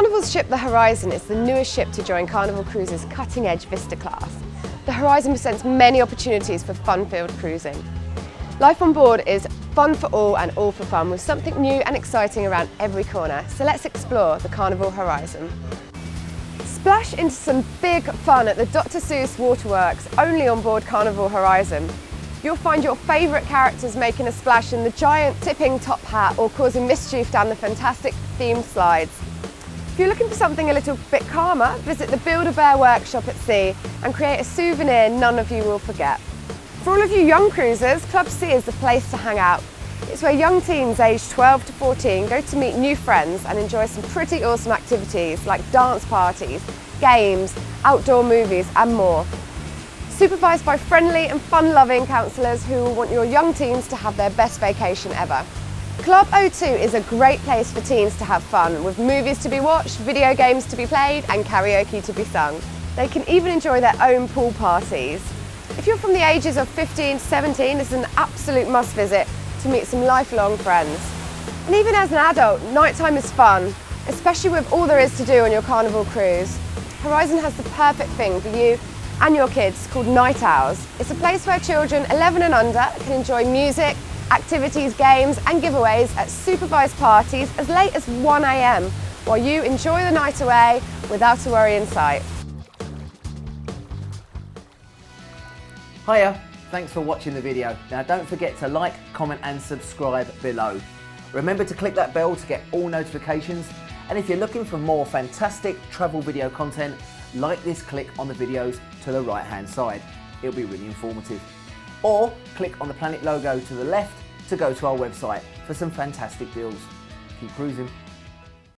Carnival's ship the Horizon is the newest ship to join Carnival Cruises' cutting-edge Vista Class. The Horizon presents many opportunities for fun-filled cruising. Life on board is fun for all for fun, with something new and exciting around every corner. So let's explore the Carnival Horizon. Splash into some big fun at the Seuss Waterworks, only on board Carnival Horizon. You'll find your favourite characters making a splash in the giant tipping top hat or causing mischief down the fantastic themed slides. If you're looking for something a little bit calmer, visit the Build-A-Bear workshop at sea and create a souvenir none of you will forget. For all of you young cruisers, Club C is the place to hang out. It's where young teens aged 12 to 14 go to meet new friends and enjoy some pretty awesome activities like dance parties, games, outdoor movies and more. Supervised by friendly and fun-loving counsellors who will want your young teens to have their best vacation ever. Club O2 is a great place for teens to have fun, with movies to be watched, video games to be played and karaoke to be sung. They can even enjoy their own pool parties. If you're from the ages of 15 to 17, this is an absolute must visit to meet some lifelong friends. And even as an adult, nighttime is fun, especially with all there is to do on your Carnival cruise. Horizon has the perfect thing for you and your kids called Night Owls. It's a place where children 11 and under can enjoy music, activities, games and giveaways at supervised parties as late as 1 AM while you enjoy the night away without a worry in sight. Hiya, thanks for watching the video. Now don't forget to like, comment and subscribe below. Remember to click that bell to get all notifications, and if you're looking for more fantastic travel video content, like this click on the videos to the right hand side. It'll be really informative. Or click on the planet logo to the left to go to our website for some fantastic deals. Keep cruising.